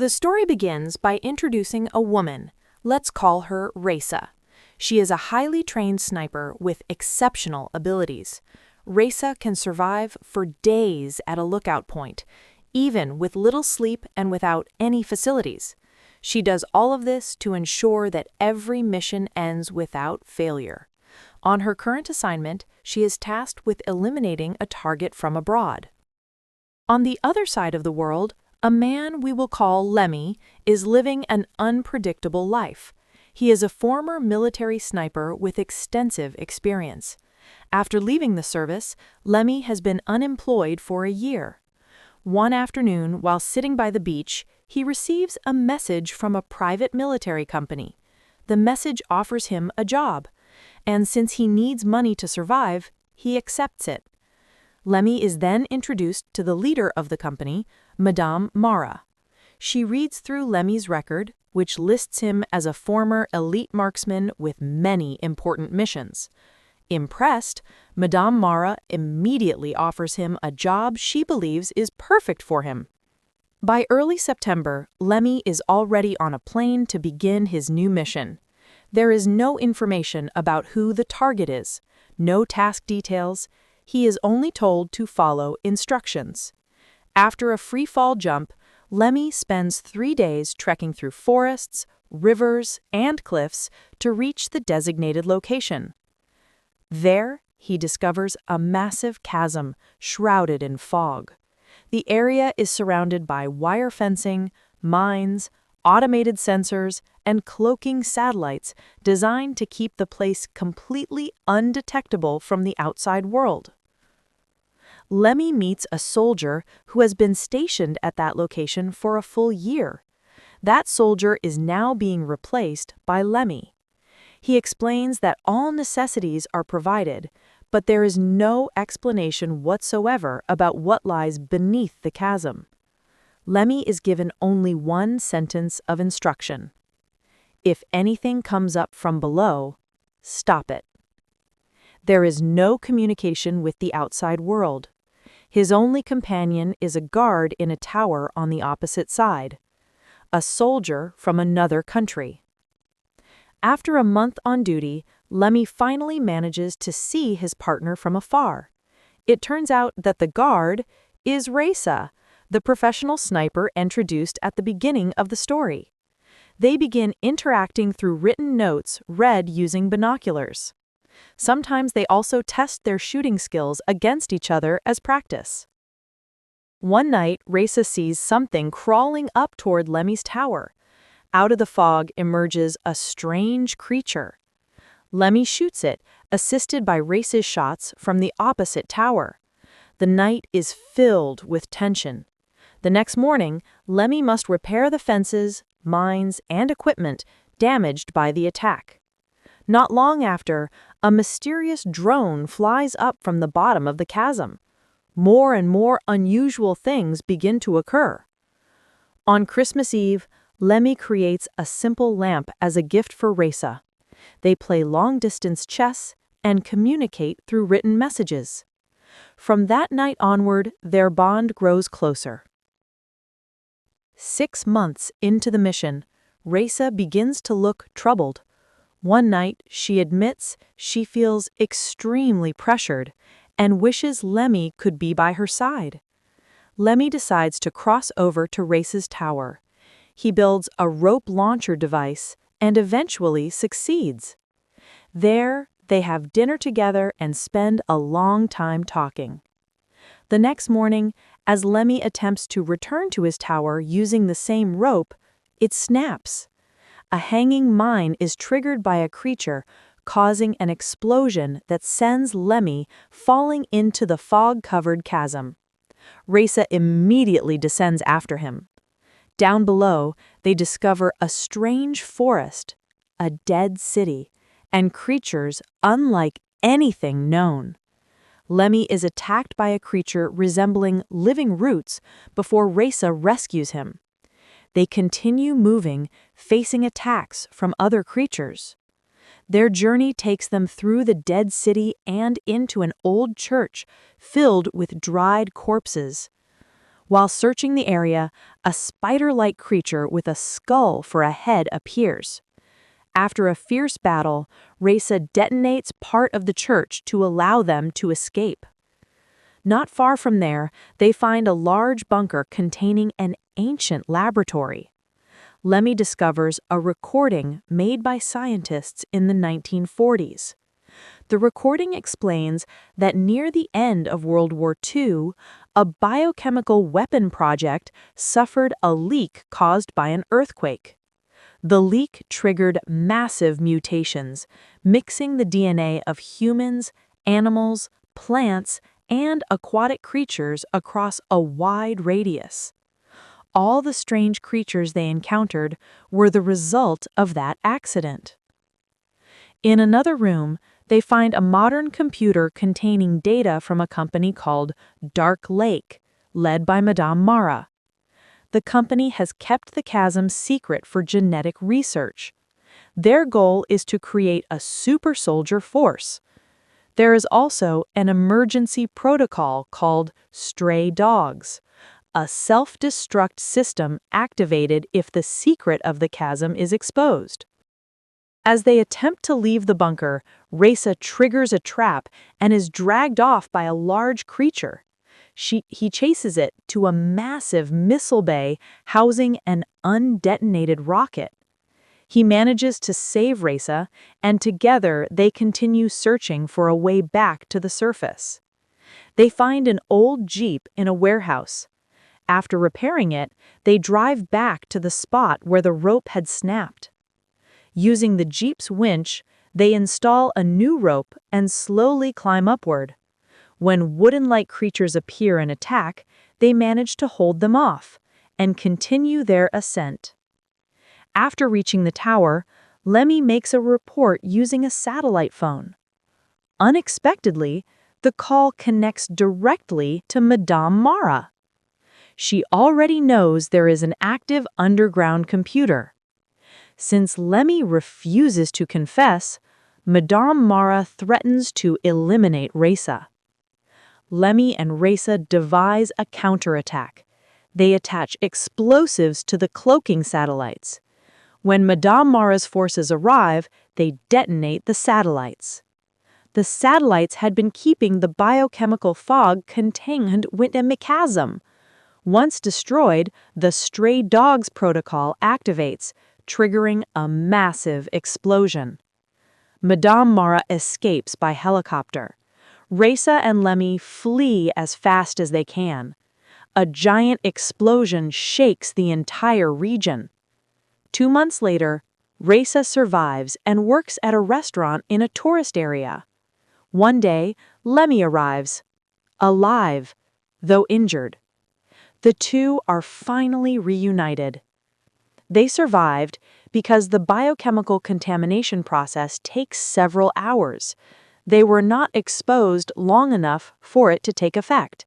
The story begins by introducing a woman. Let's call her Raisa. She is a highly trained sniper with exceptional abilities. Raisa can survive for days at a lookout point, even with little sleep and without any facilities. She does all of this to ensure that every mission ends without failure. On her current assignment, she is tasked with eliminating a target from abroad. On the other side of the world, a man we will call Lemmy is living an unpredictable life. He is a former military sniper with extensive experience. After leaving the service, Lemmy has been unemployed for a year. One afternoon, while sitting by the beach, he receives a message from a private military company. The message offers him a job, and since he needs money to survive, he accepts it. Lemmy is then introduced to the leader of the company, Madame Mara. She reads through Lemmy's record, which lists him as a former elite marksman with many important missions. Impressed, Madame Mara immediately offers him a job she believes is perfect for him. By early September, Lemmy is already on a plane to begin his new mission. There is no information about who the target is, no task details. He is only told to follow instructions. After a free-fall jump, Lemmy spends 3 days trekking through forests, rivers, and cliffs to reach the designated location. There, he discovers a massive chasm shrouded in fog. The area is surrounded by wire fencing, mines, automated sensors, and cloaking satellites designed to keep the place completely undetectable from the outside world. Lemmy meets a soldier who has been stationed at that location for a full year. That soldier is now being replaced by Lemmy. He explains that all necessities are provided, but there is no explanation whatsoever about what lies beneath the chasm. Lemmy is given only one sentence of instruction. If anything comes up from below, stop it. There is no communication with the outside world. His only companion is a guard in a tower on the opposite side, a soldier from another country. After a month on duty, Lemmy finally manages to see his partner from afar. It turns out that the guard is Raisa, the professional sniper introduced at the beginning of the story. They begin interacting through written notes read using binoculars. Sometimes they also test their shooting skills against each other as practice. One night, Raisa sees something crawling up toward Lemmy's tower. Out of the fog emerges a strange creature. Lemmy shoots it, assisted by Raisa's shots from the opposite tower. The night is filled with tension. The next morning, Lemmy must repair the fences, mines, and equipment damaged by the attack. Not long after, a mysterious drone flies up from the bottom of the chasm. More and more unusual things begin to occur. On Christmas Eve, Lemmy creates a simple lamp as a gift for Raisa. They play long-distance chess and communicate through written messages. From that night onward, their bond grows closer. 6 months into the mission, Raisa begins to look troubled. One night, she admits she feels extremely pressured and wishes Lemmy could be by her side. Lemmy decides to cross over to Raisa's tower. He builds a rope launcher device and eventually succeeds. There, they have dinner together and spend a long time talking. The next morning, as Lemmy attempts to return to his tower using the same rope, it snaps. A hanging mine is triggered by a creature, causing an explosion that sends Lemmy falling into the fog-covered chasm. Raisa immediately descends after him. Down below, they discover a strange forest, a dead city, and creatures unlike anything known. Lemmy is attacked by a creature resembling living roots before Raisa rescues him. They continue moving, facing attacks from other creatures. Their journey takes them through the dead city and into an old church filled with dried corpses. While searching the area, a spider-like creature with a skull for a head appears. After a fierce battle, Reza detonates part of the church to allow them to escape. Not far from there, they find a large bunker containing an ancient laboratory. Lemmy discovers a recording made by scientists in the 1940s. The recording explains that near the end of World War II, a biochemical weapon project suffered a leak caused by an earthquake. The leak triggered massive mutations, mixing the DNA of humans, animals, plants, and aquatic creatures across a wide radius. All the strange creatures they encountered were the result of that accident. In another room, they find a modern computer containing data from a company called Dark Lake, led by Madame Mara. The company has kept the chasm secret for genetic research. Their goal is to create a super soldier force. There is also an emergency protocol called Stray Dogs, a self-destruct system activated if the secret of the chasm is exposed. As they attempt to leave the bunker, Reza triggers a trap and is dragged off by a large creature. He chases it to a massive missile bay housing an undetonated rocket. He manages to save Reza, and together they continue searching for a way back to the surface. They find an old Jeep in a warehouse. After repairing it, they drive back to the spot where the rope had snapped. Using the Jeep's winch, they install a new rope and slowly climb upward. When wooden-like creatures appear and attack, they manage to hold them off and continue their ascent. After reaching the tower, Lemmy makes a report using a satellite phone. Unexpectedly, the call connects directly to Madame Mara. She already knows there is an active underground computer. Since Lemmy refuses to confess, Madame Mara threatens to eliminate Reza. Lemmy and Reza devise a counterattack. They attach explosives to the cloaking satellites. When Madame Mara's forces arrive, they detonate the satellites. The satellites had been keeping the biochemical fog contained within the chasm. Once destroyed, the Stray Dogs protocol activates, triggering a massive explosion. Madame Mara escapes by helicopter. Reza and Lemmy flee as fast as they can. A giant explosion shakes the entire region. 2 months later, Reza survives and works at a restaurant in a tourist area. One day, Lemmy arrives, alive, though injured. The two are finally reunited. They survived because the biochemical contamination process takes several hours. They were not exposed long enough for it to take effect.